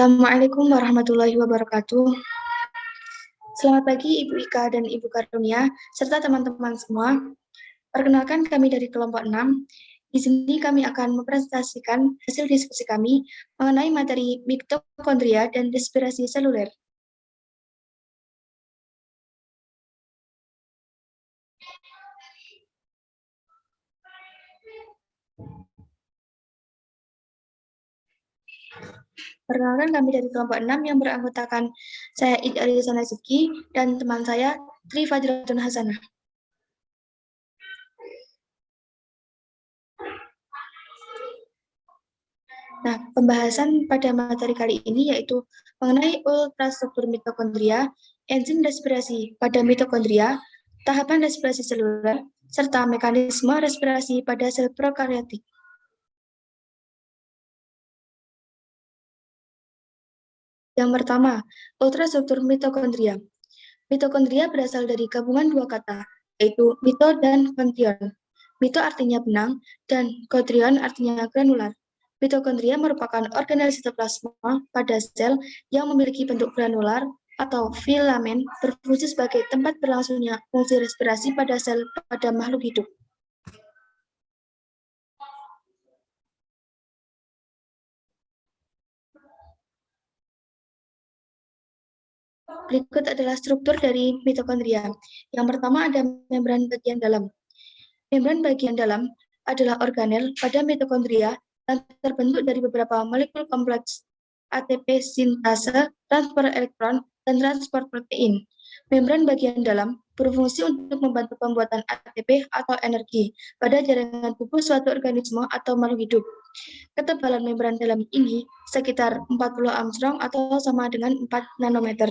Assalamualaikum warahmatullahi wabarakatuh. Selamat pagi Ibu Ika dan Ibu Karunia, serta teman-teman semua. Perkenalkan kami dari kelompok 6. Di sini kami akan mempresentasikan hasil diskusi kami mengenai materi mitokondria dan respirasi seluler. Perkenalkan kami dari kelompok 6 yang beranggotakan saya Ida Rizana Ziki dan teman saya Tri Fadlatun Hasanah. Nah, pembahasan pada materi kali ini yaitu mengenai ultrastruktur mitokondria, enzim respirasi pada mitokondria, tahapan respirasi seluler, serta mekanisme respirasi pada sel prokariotik. Yang pertama, ultrastruktur mitokondria. Mitokondria berasal dari gabungan dua kata, yaitu mito dan kontrion. Mito artinya benang, dan kontrion artinya granular. Mitokondria merupakan organel sitoplasma pada sel yang memiliki bentuk granular atau filamen berfungsi sebagai tempat berlangsungnya fungsi respirasi pada sel pada makhluk hidup. Berikut adalah struktur dari mitokondria. Yang pertama ada membran bagian dalam. Membran bagian dalam adalah organel pada mitokondria yang terbentuk dari beberapa molekul kompleks ATP sintase, transport elektron, dan transport protein. Membran bagian dalam berfungsi untuk membantu pembuatan ATP atau energi pada jaringan tubuh suatu organisme atau makhluk hidup. Ketebalan membran dalam ini sekitar 40 Armstrong atau sama dengan 4 nanometer.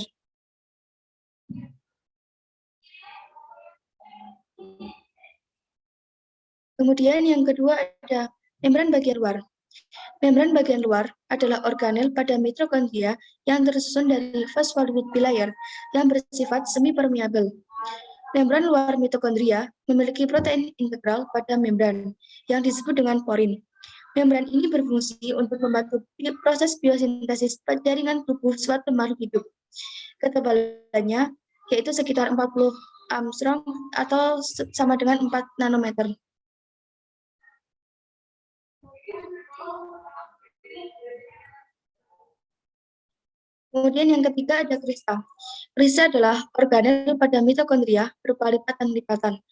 Kemudian yang kedua ada membran bagian luar. Membran bagian luar adalah organel pada mitokondria yang tersusun dari fosfolipid bilayer yang bersifat semi-permeabel. Membran luar mitokondria memiliki protein integral pada membran yang disebut dengan porin. Membran ini berfungsi untuk membantu proses biosintesis jaringan tubuh suatu makhluk hidup. Ketebalannya yaitu sekitar 40 Armstrong atau sama dengan 4 nanometer. Kemudian yang ketiga ada krista. Krista adalah organel pada mitokondria berupa lipatan-lipatan.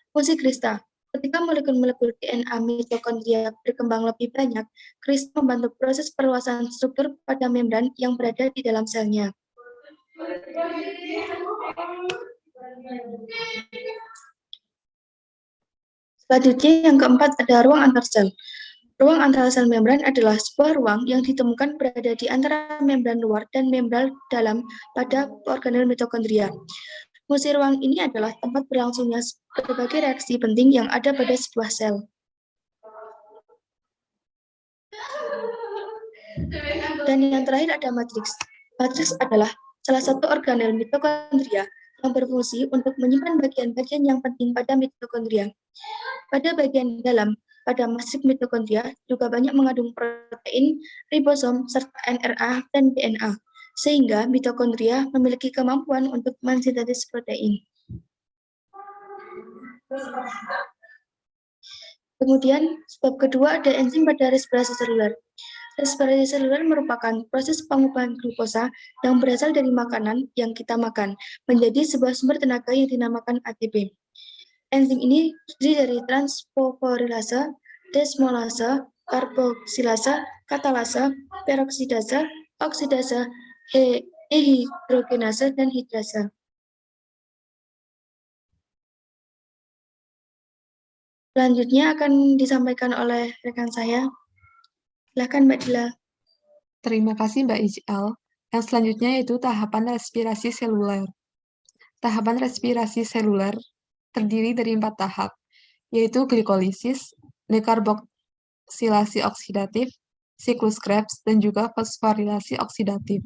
Fungsi krista. Ketika molekul-molekul DNA mitokondria berkembang lebih banyak, krista membantu proses perluasan struktur pada membran yang berada di dalam selnya. Selanjutnya yang keempat ada ruang antar sel. Ruang antara sel membran adalah sebuah ruang yang ditemukan berada di antara membran luar dan membran dalam pada organel mitokondria. Fungsi ruang ini adalah tempat berlangsungnya berbagai reaksi penting yang ada pada sebuah sel. Dan yang terakhir ada matriks. Matriks adalah salah satu organel mitokondria yang berfungsi untuk menyimpan bagian-bagian yang penting pada mitokondria. Pada bagian dalam, pada matriks mitokondria juga banyak mengandung protein, ribosom, serta NRA dan DNA, sehingga mitokondria memiliki kemampuan untuk mensintesis protein. Kemudian, sebab kedua ada enzim pada respirasi seluler. Respirasi seluler merupakan proses pengubahan glukosa yang berasal dari makanan yang kita makan menjadi sebuah sumber tenaga yang dinamakan ATP. Enzim ini terdiri dari transfosforilase, desmolase, karboksilase, katalase, peroksidase, oksidase, dehidrogenase, dan hidrase. Selanjutnya akan disampaikan oleh rekan saya. Silakan Mbak Dila. Terima kasih Mbak Ijal. Yang selanjutnya yaitu tahapan respirasi seluler. Tahapan respirasi seluler terdiri dari 4 tahap, yaitu glikolisis, dekarboksilasi oksidatif, siklus Krebs, dan juga fosforilasi oksidatif.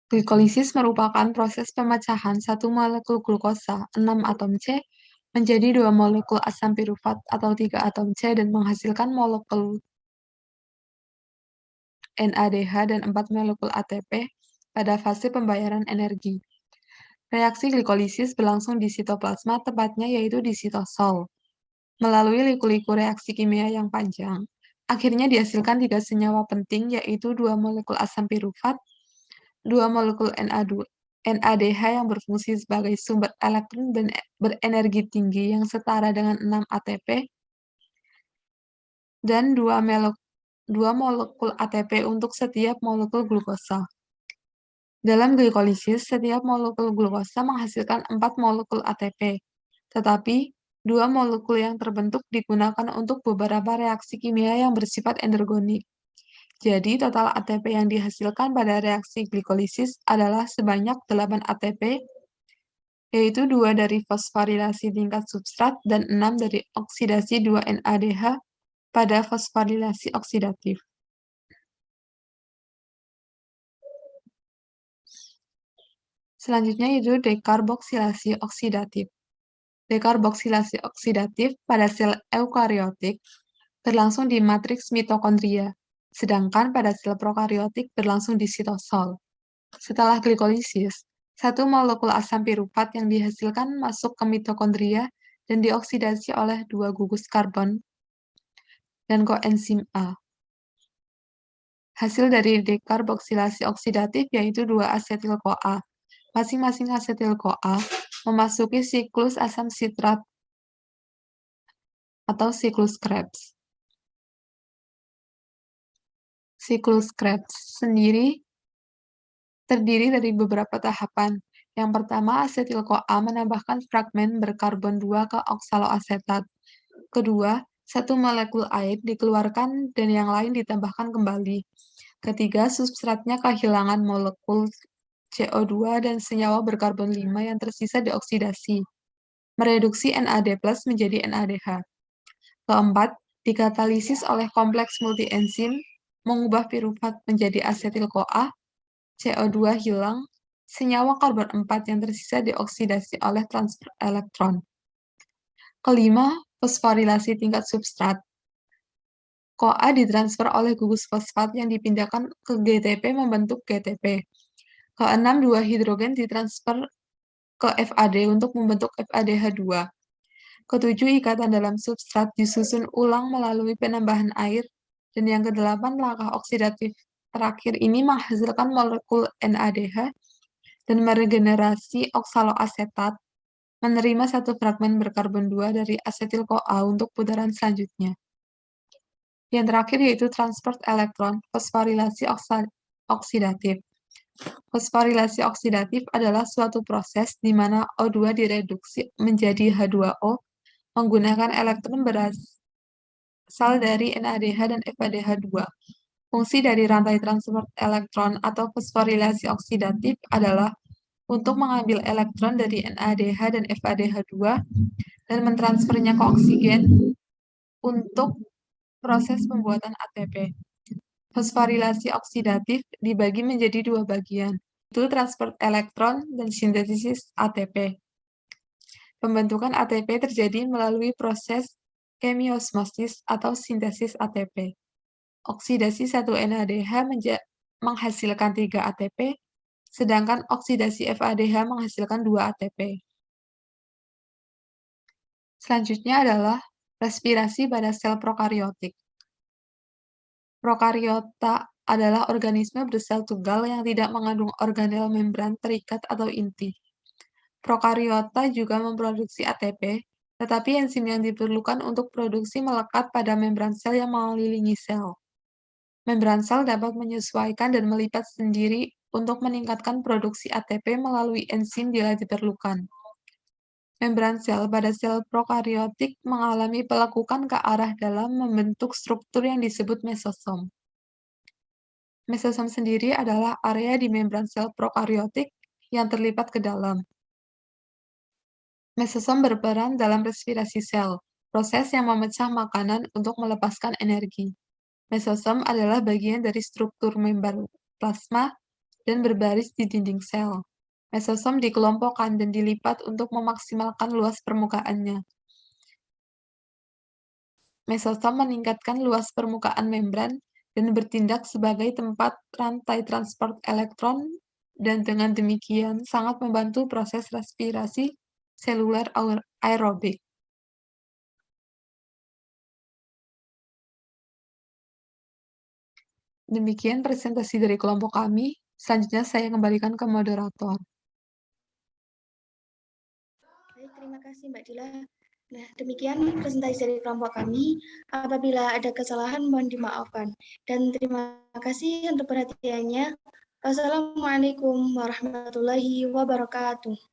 Glikolisis merupakan proses pemecahan satu molekul glukosa 6 atom C menjadi 2 molekul asam pirufat atau 3 atom C dan menghasilkan molekul NADH dan 4 molekul ATP pada fase pembayaran energi. Reaksi glikolisis berlangsung di sitoplasma, tepatnya yaitu di sitosol. Melalui liku-liku reaksi kimia yang panjang, akhirnya dihasilkan 3 senyawa penting, yaitu 2 molekul asam pirufat, 2 molekul NADH yang berfungsi sebagai sumber elektron dan berenergi tinggi yang setara dengan 6 ATP, dan 2 molekul ATP untuk setiap molekul glukosa. Dalam glikolisis, setiap molekul glukosa menghasilkan 4 molekul ATP, tetapi 2 molekul yang terbentuk digunakan untuk beberapa reaksi kimia yang bersifat endergonik. Jadi, total ATP yang dihasilkan pada reaksi glikolisis adalah sebanyak 8 ATP, yaitu 2 dari fosforilasi tingkat substrat dan 6 dari oksidasi 2 NADH pada fosforilasi oksidatif. Selanjutnya yaitu dekarboksilasi oksidatif. Dekarboksilasi oksidatif pada sel eukariotik berlangsung di matriks mitokondria, sedangkan pada sel prokariotik berlangsung di sitosol. Setelah glikolisis, 1 molekul asam pirufat yang dihasilkan masuk ke mitokondria dan dioksidasi oleh 2 gugus karbon dan koenzim A. Hasil dari dekarboksilasi oksidatif yaitu 2 asetil-CoA. Masing-masing asetil-CoA memasuki siklus asam sitrat atau siklus Krebs. Siklus Krebs sendiri terdiri dari beberapa tahapan. Yang pertama, asetil-CoA menambahkan fragmen berkarbon 2 ke oksaloasetat. Kedua, 1 molekul air dikeluarkan dan yang lain ditambahkan kembali. Ketiga, substratnya kehilangan molekul CO2 dan senyawa berkarbon 5 yang tersisa dioksidasi, mereduksi NAD+ menjadi NADH. Keempat, dikatalisis oleh kompleks multienzim, mengubah pirufat menjadi asetil-CoA, CO2 hilang, senyawa karbon 4 yang tersisa dioksidasi oleh transfer elektron. Kelima, fosforilasi tingkat substrat. CoA ditransfer oleh gugus fosfat yang dipindahkan ke GTP membentuk GTP. Keenam, 2 hidrogen ditransfer ke FAD untuk membentuk FADH2. Ketujuh, ikatan dalam substrat disusun ulang melalui penambahan air. Dan yang kedelapan, langkah oksidatif terakhir ini menghasilkan molekul NADH dan meregenerasi oksaloasetat, menerima 1 fragmen berkarbon 2 dari asetil-CoA untuk putaran selanjutnya. Yang terakhir yaitu transport elektron, fosforilasi oksidatif. Fosforilasi oksidatif adalah suatu proses di mana O2 direduksi menjadi H2O menggunakan elektron berasal dari NADH dan FADH2. Fungsi dari rantai transport elektron atau fosforilasi oksidatif adalah untuk mengambil elektron dari NADH dan FADH2 dan mentransfernya ke oksigen untuk proses pembuatan ATP. Fosforilasi oksidatif dibagi menjadi 2 bagian, yaitu transport elektron dan sintesis ATP. Pembentukan ATP terjadi melalui proses kemiosmosis atau sintesis ATP. Oksidasi 1 NADH menghasilkan 3 ATP, sedangkan oksidasi FADH menghasilkan 2 ATP. Selanjutnya adalah respirasi pada sel prokariotik. Prokariota adalah organisme bersel tunggal yang tidak mengandung organel membran terikat atau inti. Prokariota juga memproduksi ATP, tetapi enzim yang diperlukan untuk produksi melekat pada membran sel yang mengelilingi sel. Membran sel dapat menyesuaikan dan melipat sendiri untuk meningkatkan produksi ATP melalui enzim bila diperlukan. Membran sel pada sel prokariotik mengalami pelekukan ke arah dalam membentuk struktur yang disebut mesosom. Mesosom sendiri adalah area di membran sel prokariotik yang terlipat ke dalam. Mesosom berperan dalam respirasi sel, proses yang memecah makanan untuk melepaskan energi. Mesosom adalah bagian dari struktur membran plasma dan berbaris di dinding sel. Mesosom dikelompokkan dan dilipat untuk memaksimalkan luas permukaannya. Mesosom meningkatkan luas permukaan membran dan bertindak sebagai tempat rantai transport elektron dan dengan demikian sangat membantu proses respirasi seluler aerobik. Demikian presentasi dari kelompok kami. Selanjutnya saya kembalikan ke moderator. Baik, terima kasih Mbak Dila. Nah, demikian presentasi dari kelompok kami. Apabila ada kesalahan, mohon dimaafkan. Dan terima kasih untuk perhatiannya. Wassalamualaikum warahmatullahi wabarakatuh.